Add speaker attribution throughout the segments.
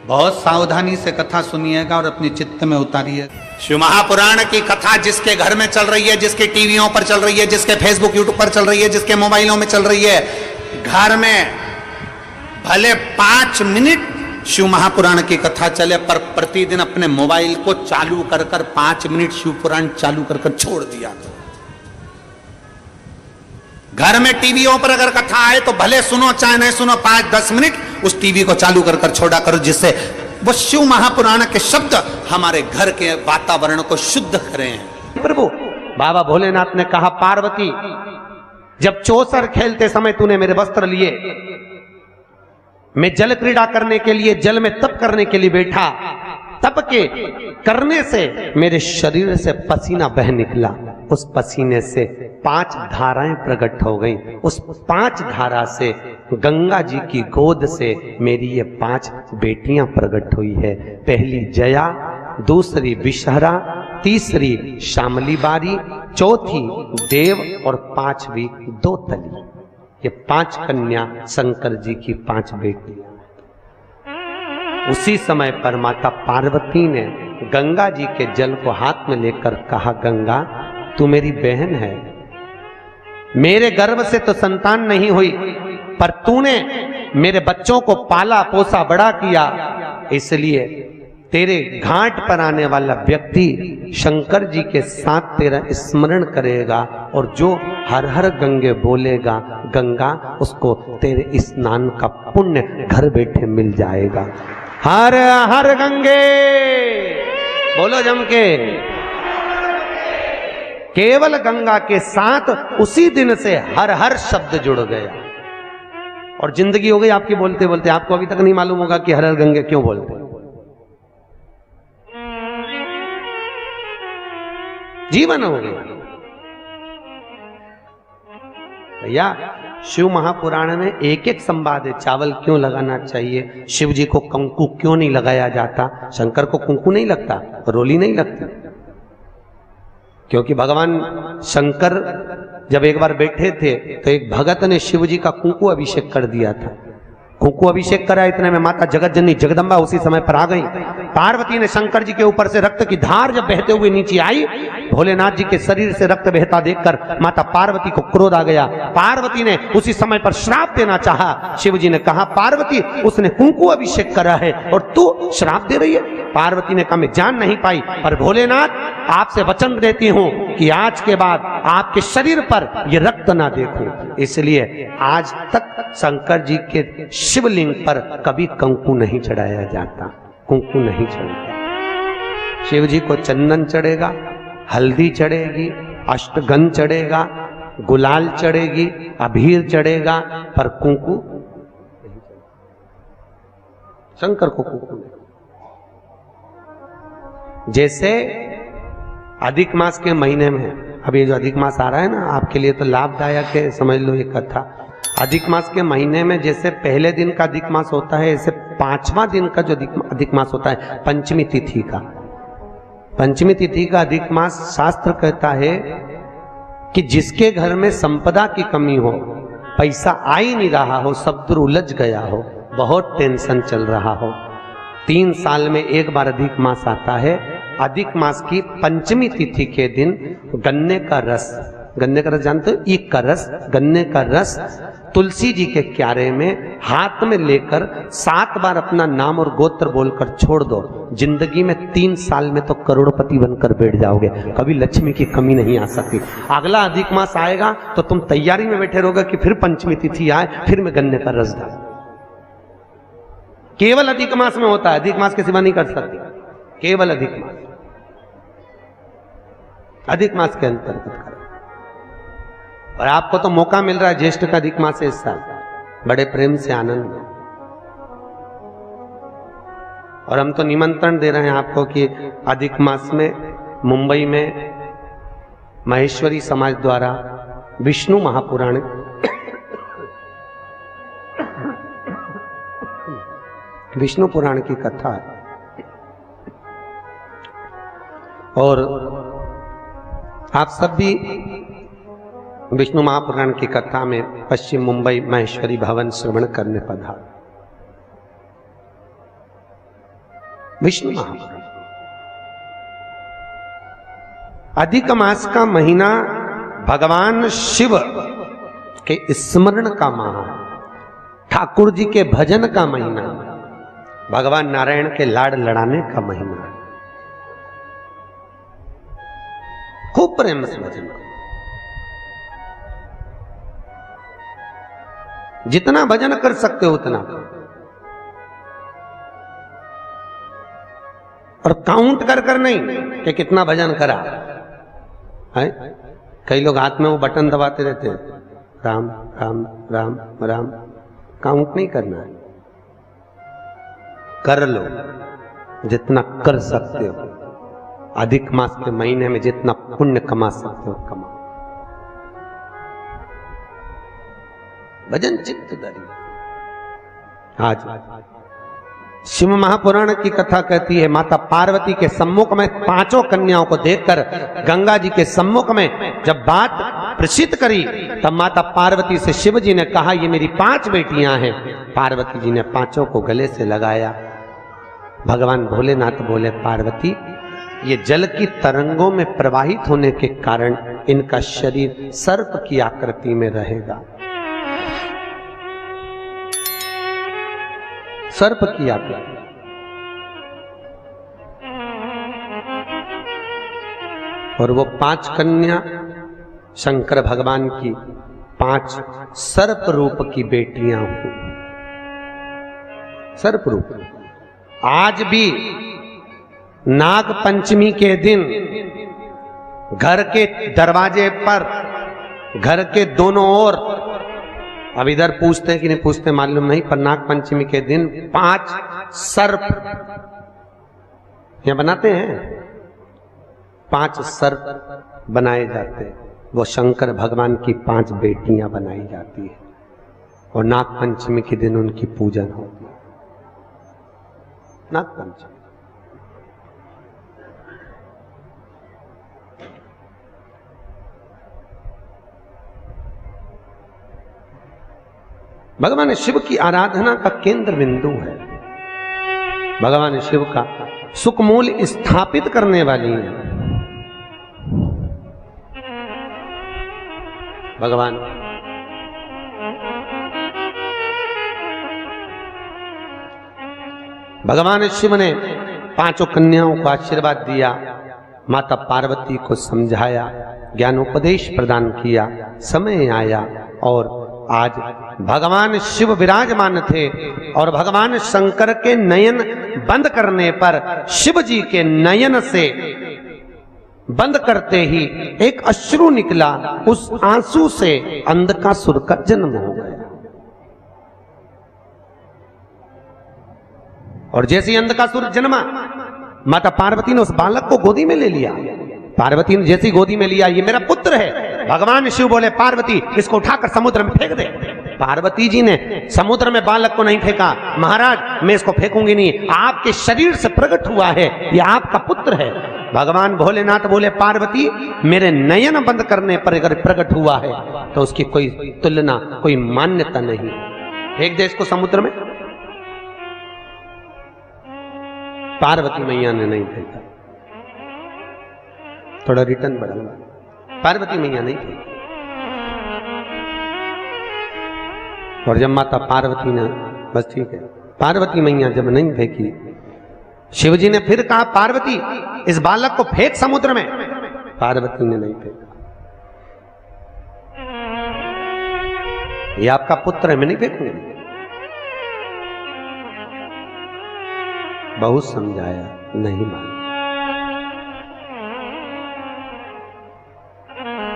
Speaker 1: बहुत सावधानी से कथा सुनिएगा और अपने चित्त में उतारिएगा।
Speaker 2: शिव महापुराण की कथा जिसके घर में चल रही है, जिसके टीवियों पर चल रही है, जिसके फेसबुक यूट्यूब पर चल रही है, जिसके मोबाइलों में चल रही है, घर में भले 5 मिनट शिव महापुराण की कथा चले, पर प्रतिदिन अपने मोबाइल को चालू कर 5 मिनट शिव पुराण चालू कर छोड़ दिया। घर में टीवियों पर अगर कथा आए तो भले सुनो चाहे नहीं सुनो, 5-10 मिनट उस टीवी को चालू कर छोड़ा करो, जिससे वो शिव महापुराण के शब्द हमारे घर के वातावरण को शुद्ध करें।
Speaker 3: प्रभु बाबा भोलेनाथ ने कहा, पार्वती जब चौसर खेलते समय तूने मेरे वस्त्र लिए, मैं जल क्रीड़ा करने के लिए, जल में तप करने के लिए बैठा, तप के करने से मेरे शरीर से पसीना बह निकला, उस पसीने से 5 धाराएं प्रकट हो गई, उस 5 धारा से गंगा जी की गोद से मेरी ये 5 बेटियां प्रकट हुई है। पहली जया, दूसरी विषहरा, तीसरी शामली बारी, चौथी देव और 5वीं दोतली। ये 5 कन्या शंकर जी की 5 बेटियां। उसी समय पर माता पार्वती ने गंगा जी के जल को हाथ में लेकर कहा, गंगा तू मेरी बहन है, मेरे गर्भ से तो संतान नहीं हुई, पर तूने मेरे बच्चों को पाला पोसा बड़ा किया, इसलिए तेरे घाट पर आने वाला व्यक्ति शंकर जी के साथ तेरा स्मरण करेगा और जो हर हर गंगे बोलेगा, गंगा उसको तेरे स्नान का पुण्य घर बैठे मिल जाएगा। हर हर गंगे बोलो जम के। केवल गंगा के साथ उसी दिन से हर हर शब्द जुड़ गया और जिंदगी हो गई आपकी बोलते बोलते। आपको अभी तक नहीं मालूम होगा कि हर हर गंगे क्यों बोलते। जीवन हो गया भैया। शिव महापुराण में एक एक संवाद है। चावल क्यों लगाना चाहिए, शिव जी को कंकु क्यों नहीं लगाया जाता, शंकर को कुंकू नहीं लगता, रोली नहीं लगती, क्योंकि भगवान शंकर जब एक बार बैठे थे तो एक भगत ने शिव जी का कुंकू अभिषेक कर दिया था। कुंकू अभिषेक करा, इतने में माता जगत जननी जगदम्बा उसी समय पर आ गई। पार्वती ने शंकर जी के ऊपर से रक्त की धार जब बहते हुए नीचे आई, भोलेनाथ जी के शरीर से रक्त बहता देखकर माता पार्वती को क्रोध आ गया। पार्वती ने उसी समय पर श्राप देना चाहा। शिव जी ने कहा, पार्वती उसने कुंकू अभिषेक करा है और तू श्राप दे रही है। पार्वती ने कहा, मैं जान नहीं पाई, पर भोलेनाथ आपसे वचन देती हूं कि आज के बाद आपके शरीर पर यह रक्त ना देखूं। इसलिए आज तक शंकर जी के शिवलिंग पर कभी कंकु नहीं चढ़ाया जाता, कुंकू नहीं चढ़ता। शिव जी को चंदन चढ़ेगा, हल्दी चढ़ेगी, अष्टगंध चढ़ेगा, गुलाल चढ़ेगी, अबीर चढ़ेगा, पर कुंकू नहीं चढ़ेगा। शंकर को कुंकू नहीं। जैसे अधिक मास के महीने में, अभी जो अधिक मास आ रहा है ना, आपके लिए तो लाभदायक है, समझ लो ये कथा। अधिक मास के महीने में जैसे पहले दिन का अधिक मास होता है, ऐसे 5वां दिन का जो अधिक मास होता है, पंचमी तिथि का, पंचमी तिथि का अधिक मास, शास्त्र कहता है कि जिसके घर में संपदा की कमी हो, पैसा आ ही नहीं रहा हो, सब दूर उलझ गया हो, बहुत टेंशन चल रहा हो, 3 साल में एक बार अधिक मास आता है। अधिक मास की पंचमी तिथि के दिन गन्ने का रस, गन्ने का रस जानते हो, ईख का रस, गन्ने का रस तुलसी जी के क्यारे में हाथ में लेकर 7 बार अपना नाम और गोत्र बोलकर छोड़ दो। जिंदगी में 3 साल में तो करोड़पति बनकर बैठ जाओगे, कभी लक्ष्मी की कमी नहीं आ सकती। अगला अधिक मास आएगा तो तुम तैयारी में बैठे रहोगे कि फिर पंचमी तिथि आए, फिर मैं गन्ने का रस डाल। केवल अधिक मास में होता है, अधिक मास के सिवा नहीं कर सकती, केवल अधिक मास, अधिक मास के अंतर्गत करें। और आपको तो मौका मिल रहा है ज्येष्ठ का अधिक मास है इस साल, बड़े प्रेम से आनंद में। और हम तो निमंत्रण दे रहे हैं आपको कि अधिक मास में मुंबई में महेश्वरी समाज द्वारा विष्णु महापुराण विष्णु पुराण की कथा है और आप सब भी विष्णु महापुराण की कथा में पश्चिम मुंबई महेश्वरी भवन श्रवण करने पधार। विष्णु महापुराण। अधिक मास का महीना भगवान शिव के स्मरण का माह, ठाकुर जी के भजन का महीना, भगवान नारायण के लाड़ लड़ाने का महीना। खूब प्रेम से भजन करो, जितना भजन कर सकते हो उतना, और काउंट कर कर नहीं कि कितना भजन करा है। कई लोग हाथ में वो बटन दबाते रहते हैं, राम राम राम राम, काउंट नहीं करना है, कर लो जितना कर सकते हो। अधिक मास के महीने में जितना पुण्य कमा सकते हो कमाओ। भजन चित्त धरी। आज शिव महापुराण की कथा कहती है, माता पार्वती के सम्मुख में पांचों कन्याओं को देखकर गंगा जी के सम्मुख में जब बात प्रसिद्ध करी, तब माता पार्वती से शिव जी ने कहा, ये मेरी 5 बेटियां हैं। पार्वती जी ने पांचों को गले से लगाया। भगवान भोलेनाथ बोले, पार्वती, ये जल की तरंगों में प्रवाहित होने के कारण इनका शरीर सर्प की आकृति में रहेगा। सर्प की आकृति। और वो 5 कन्या शंकर भगवान की 5 सर्प रूप की बेटियां हुई। सर्प रूप। आज भी नाग पंचमी के दिन घर के दरवाजे पर, घर के दोनों ओर, अब इधर पूछते हैं कि नहीं पूछते मालूम नहीं, पर नाग पंचमी के दिन 5 सर्प यहां बनाते हैं। 5 सर्प बनाए जाते हैं। वो शंकर भगवान की 5 बेटियां बनाई जाती है और नाग पंचमी के दिन उनकी पूजन होती है। नाग पंचमी। भगवान शिव की आराधना का केंद्र बिंदु है। भगवान शिव का सुखमूल स्थापित करने वाली है। भगवान शिव ने 5 कन्याओं को आशीर्वाद दिया, माता पार्वती को समझाया, ज्ञानोपदेश प्रदान किया। समय आया और आज भगवान शिव विराजमान थे और भगवान शंकर के नयन बंद करने पर शिव जी के नयन से बंद करते ही एक अश्रु निकला। उस आंसू से अंधकासुर का जन्म हो गया। और जैसे ही अंधकासुर जन्मा, माता पार्वती ने उस बालक को गोदी में ले लिया। पार्वती ने जैसी गोदी में लिया, ये मेरा पुत्र है। भगवान शिव बोले, पार्वती इसको उठाकर समुद्र में फेंक दे। पार्वती जी ने समुद्र में बालक को नहीं फेंका। महाराज मैं इसको फेंकूंगी नहीं, आपके शरीर से प्रकट हुआ है, ये आपका पुत्र है। भगवान भोलेनाथ बोले, पार्वती मेरे नयन बंद करने पर अगर प्रकट हुआ है तो उसकी कोई तुलना, कोई मान्यता नहीं। फेंक दे इसको समुद्र में। पार्वती मैया ने नहीं फेंका। थोड़ा रिटर्न बढ़ाऊंगा। पार्वती मैया नहीं फेंकी। और जब माता पार्वती ने, बस ठीक है, पार्वती मैया जब नहीं फेंकी, शिवजी ने फिर कहा, पार्वती इस बालक को फेंक समुद्र में। पार्वती ने नहीं फेंका। ये आपका पुत्र है, मैं नहीं फेंकूंगी। बहुत समझाया, नहीं माना।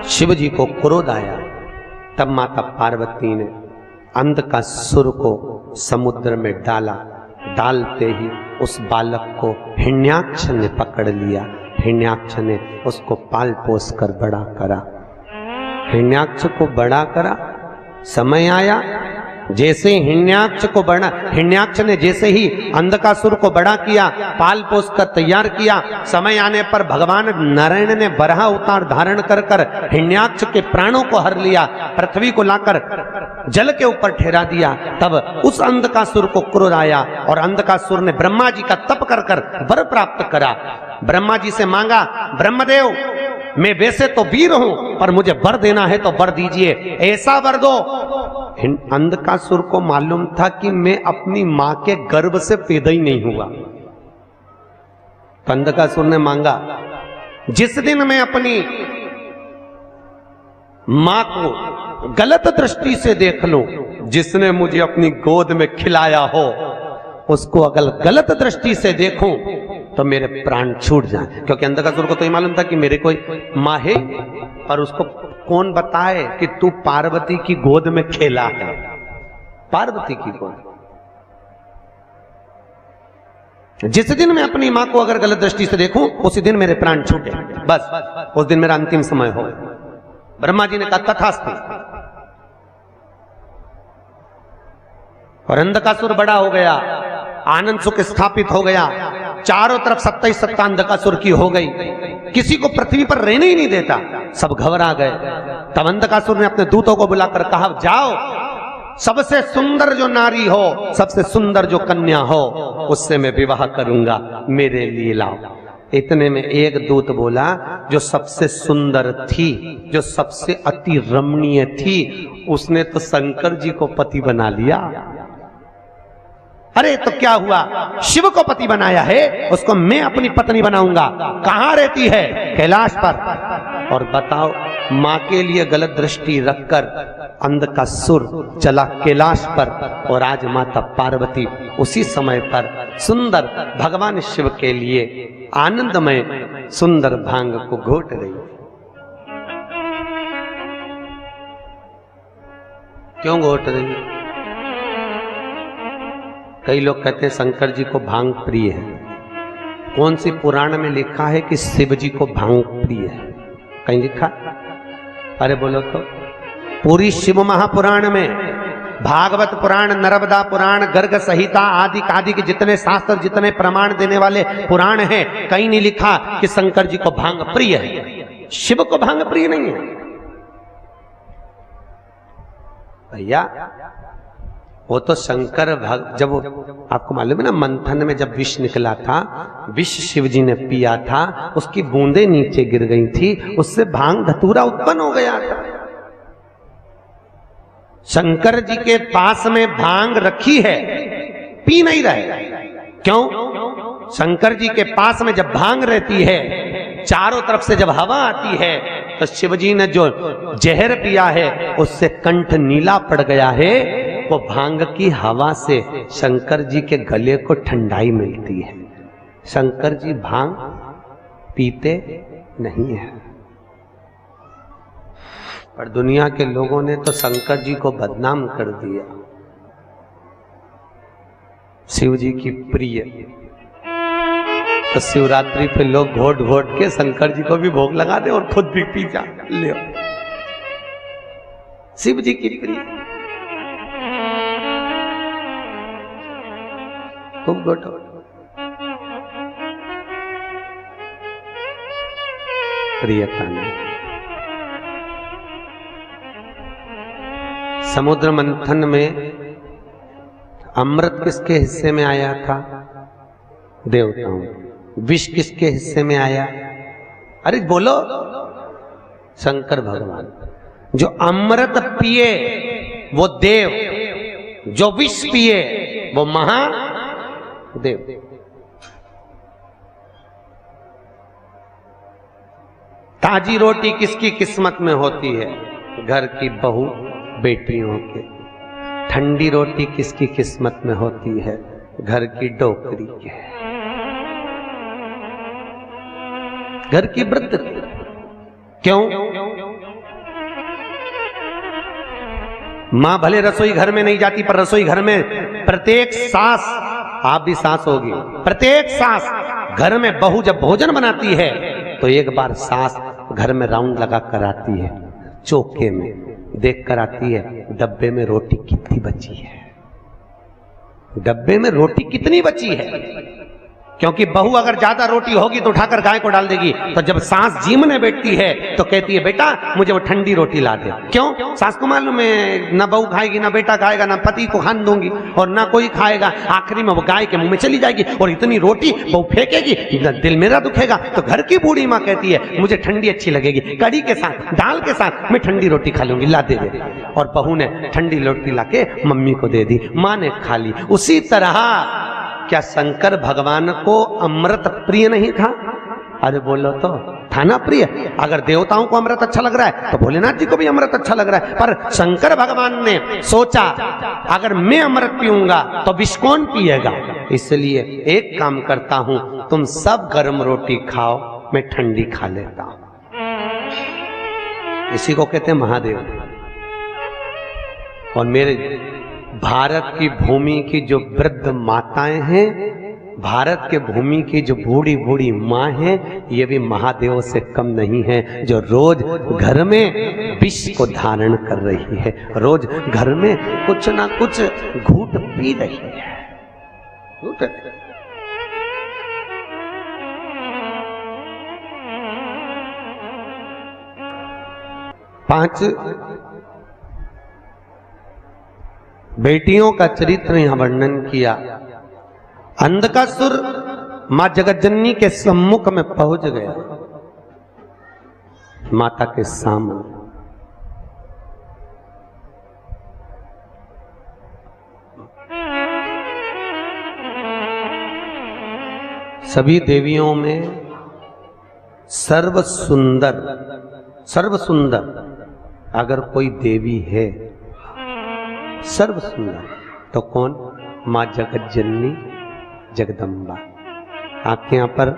Speaker 3: शिव जी को क्रोध आया। तब माता पार्वती ने अंधकासुर को समुद्र में डाला। डालते ही उस बालक को हिरण्याक्ष ने पकड़ लिया। हिरण्याक्ष ने उसको पाल पोस कर बड़ा करा। हिरण्याक्ष को बड़ा करा। समय आया, जैसे हिरण्याक्ष ने जैसे ही अंधकासुर को बड़ा किया, पाल पोस कर तैयार किया, समय आने पर भगवान नारायण ने वराह अवतार धारण कर हिरण्याक्ष के प्राणों को हर लिया। पृथ्वी को लाकर जल के ऊपर ठहरा दिया। तब उस अंधकासुर को क्रोध आया और अंधकासुर ने ब्रह्मा जी का तप कर कर वर प्राप्त करा। ब्रह्मा जी से मांगा, ब्रह्मदेव मैं वैसे तो वीर हूं पर मुझे वर देना है तो वर दीजिए, ऐसा वर दो। अंधकासुर को मालूम था कि मैं अपनी मां के गर्भ से पैदा ही नहीं हुआ। तो अंधकासुर ने मांगा, जिस दिन मैं अपनी मां को गलत दृष्टि से देख लूं, जिसने मुझे अपनी गोद में खिलाया हो उसको अगर गलत दृष्टि से देखूं तो मेरे प्राण छूट जाए। क्योंकि अंधकासुर को तो ये मालूम था कि मेरे कोई मां है, पर उसको कौन बताए कि तू पार्वती की गोद में खेला है। पार्वती की गोद। जिस दिन मैं अपनी मां को अगर गलत दृष्टि से देखूं उसी दिन मेरे प्राण छूटे, बस उस दिन मेरा अंतिम समय हो। ब्रह्मा जी ने कहा तथास्तु। और अंधकासुर बड़ा हो गया, आनंद सुख स्थापित हो गया, चारों तरफ सत्ता ही सत्ता अंधकासुर की हो गई, किसी को पृथ्वी पर रहने ही नहीं देता, सब घबरा गए। तब अंधकासुर ने अपने दूतों को बुलाकर कहा, जाओ सबसे सुंदर जो नारी हो, सबसे सुंदर जो कन्या हो उससे मैं विवाह करूंगा, मेरे लिए लाओ। इतने में एक दूत बोला, जो सबसे सुंदर थी, जो सबसे अति रमणीय थी, उसने तो शंकर जी को पति बना लिया। अरे तो क्या हुआ, शिव को पति बनाया है, उसको मैं अपनी पत्नी बनाऊंगा। कहां रहती है? कैलाश पर। और बताओ, मां के लिए गलत दृष्टि रखकर अंधकासुर चला कैलाश पर, और आज माता पार्वती उसी समय पर सुंदर भगवान शिव के लिए आनंदमय सुंदर भांग को घोट रही। क्यों घोट रही? कई लोग कहते हैं शंकर जी को भांग प्रिय है। कौन सी पुराण में लिखा है कि शिव जी को भांग प्रिय है? कहीं लिखा? अरे बोलो तो। पूरी शिव महापुराण में, भागवत पुराण, नर्मदा पुराण, गर्ग संहिता आदि आदि के जितने शास्त्र, जितने प्रमाण देने वाले पुराण हैं, कहीं नहीं लिखा कि शंकर जी को भांग प्रिय है। शिव को भांग प्रिय नहीं है भैया। वो तो शंकर जब आपको मालूम है ना, मंथन में जब विष निकला था, विष शिव जी ने पिया था, उसकी बूंदें नीचे गिर गई थी, उससे भांग धतूरा उत्पन्न हो गया था। शंकर जी के पास में भांग रखी है, पी नहीं रहे। क्यों? शंकर जी के पास में जब भांग रहती है, चारों तरफ से जब हवा आती है, तो शिव जी ने जो जहर पिया है उससे कंठ नीला पड़ गया है। वो भांग की हवा से शंकर जी के गले को ठंडाई मिलती है। शंकर जी भांग पीते नहीं है, पर दुनिया के लोगों ने तो शंकर जी को बदनाम कर दिया। शिव जी की प्रिय, तो शिवरात्रि पे लोग घोट घोट के शंकर जी को भी भोग लगा दे और खुद भी पी जा ले। शिव जी की प्रिय, खूब घोटो। प्रियता ने समुद्र मंथन में अमृत किसके हिस्से में आया था? देवताओं। विष किसके हिस्से में आया? अरे बोलो, शंकर भगवान। जो अमृत पिए वो देव, जो विष पिए वो महादेव। ताजी रोटी किसकी किस्मत में होती है? घर की बहू बेटियों के। ठंडी रोटी किसकी किस्मत में होती है? घर की डोकरी के, घर की वृद्ध। क्यों? मां भले रसोई घर में नहीं जाती, पर रसोई घर में प्रत्येक सास, आप भी सास होगी, प्रत्येक सास घर में बहू जब भोजन बनाती है तो एक बार सास घर में राउंड लगा कर आती है, चौके में देख कर आती है डब्बे में रोटी कितनी बची है, डब्बे में रोटी कितनी बची है। क्योंकि बहू अगर ज्यादा रोटी होगी तो उठाकर गाय को डाल देगी, तो जब सास जीमने बैठती है तो कहती है बेटा मुझे वो ठंडी रोटी ला दे। क्यों? सास को मालूम है ना बहू खाएगी, ना बेटा खाएगा, ना पति को खान दूंगी और ना कोई खाएगा, आखिरी में वो गाय के मुंह में चली जाएगी और इतनी रोटी बहू फेंकेगी, दिल मेरा दुखेगा। तो घर की बूढ़ी माँ कहती है मुझे ठंडी अच्छी लगेगी, कड़ी के साथ, दाल के साथ मैं ठंडी रोटी खा लूंगी, ला दे। और बहू ने ठंडी रोटी लाके मम्मी को दे दी, माँ ने खा ली। उसी तरह क्या शंकर भगवान को अमृत प्रिय नहीं था? अरे बोलो तो, था ना प्रिय। अगर देवताओं को अमृत अच्छा लग रहा है तो भोलेनाथ जी को भी अमृत अच्छा लग रहा है। पर शंकर भगवान ने सोचा अगर मैं अमृत पीऊंगा तो विष कौन पिएगा, इसलिए एक काम करता हूं, तुम सब गर्म रोटी खाओ, मैं ठंडी खा लेता हूं। इसी को कहते हैं महादेव। और मेरे भारत की भूमि की जो वृद्ध माताएं हैं, भारत के भूमि की जो बूढ़ी बूढ़ी माँ है, ये भी महादेव से कम नहीं है, जो रोज घर में विष को धारण कर रही है, रोज घर में कुछ ना कुछ घूंट पी रही है। पांच बेटियों का चरित्र यहां वर्णन किया। अंधकासुर मां जगतजननी के सम्मुख में पहुंच गया, माता के सामने। सभी देवियों में सर्व सुंदर अगर कोई देवी है, सर्व सुंदर, तो कौन? मां जगतजननी जगदम्बा। आपके यहां पर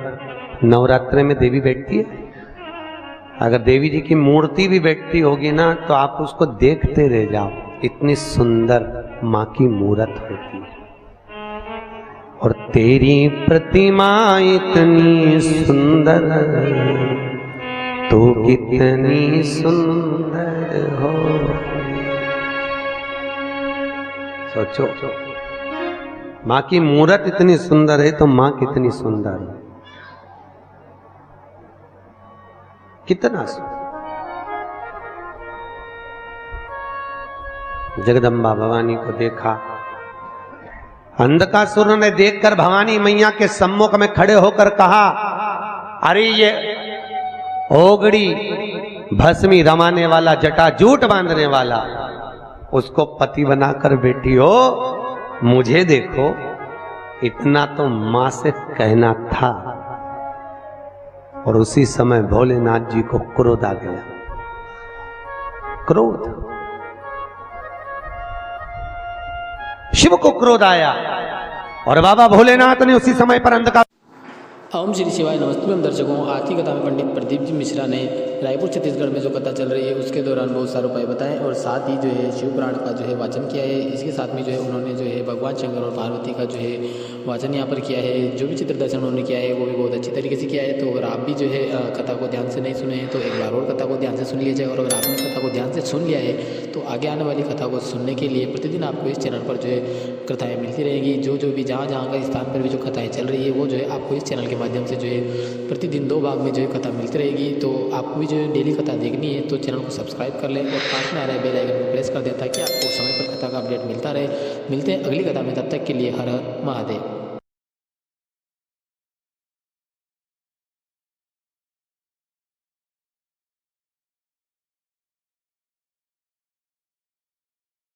Speaker 3: नवरात्रि में देवी बैठती है। अगर देवी जी की मूर्ति भी बैठती होगी ना तो आप उसको देखते रह जाओ, इतनी सुंदर मां की मूर्त होती है। और तेरी प्रतिमा इतनी सुंदर, तू कितनी सुंदर हो। सोचो, मां की मूर्त इतनी सुंदर है तो मां कितनी सुंदर है, कितना सुंदर। जगदम्बा भवानी को देखा, अंधकासुर ने देखकर भवानी मैया के सम्मुख में खड़े होकर कहा, अरे ये ओगड़ी भस्मी रमाने वाला, जटा जूट बांधने वाला, उसको पति बनाकर बैठी हो, मुझे देखो, इतना तो मां से कहना था। और उसी समय भोलेनाथ जी को क्रोध आ गया, क्रोध, शिव को क्रोध आया और बाबा भोलेनाथ ने उसी समय पर अंधकार।
Speaker 4: ओम श्री शिवाय। नमस्ते हम दर्शकों, आज की कथा में पंडित प्रदीप जी मिश्रा ने रायपुर छत्तीसगढ़ में जो कथा चल रही है उसके दौरान बहुत सारे उपाय बताए और साथ ही जो है शिव पुराण का जो है वाचन किया है। इसके साथ में जो है उन्होंने जो है भगवान शंकर और पार्वती का जो है वाचन यहाँ पर किया है। जो भी चित्र दर्शन उन्होंने किया है वो भी बहुत अच्छी तरीके से किया है। तो अगर आप भी जो है कथा को ध्यान से नहीं सुने हैं तो एक बार और कथा को ध्यान से सुन लीजिए। और अगर आपने कथा को ध्यान से सुन लिया है तो आगे आने वाली कथा को सुनने के लिए प्रतिदिन आपको इस चैनल पर जो है कथाएँ मिलती रहेंगी। जो भी जहाँ का स्थान पर भी जो कथाएँ चल रही है वो जो है आपको इस चैनल के माध्यम से जो है प्रतिदिन 2 भाग में जो है कथा मिलती रहेगी। तो आपको भी जो है डेली कथा देखनी है तो चैनल को सब्सक्राइब कर लें और पास में आ रहा है बेल आइकन को प्रेस कर दें ताकि आपको समय पर कथा का अपडेट मिलता रहे। मिलते हैं अगली कथा में, तब तक के लिए हर हर महादेव।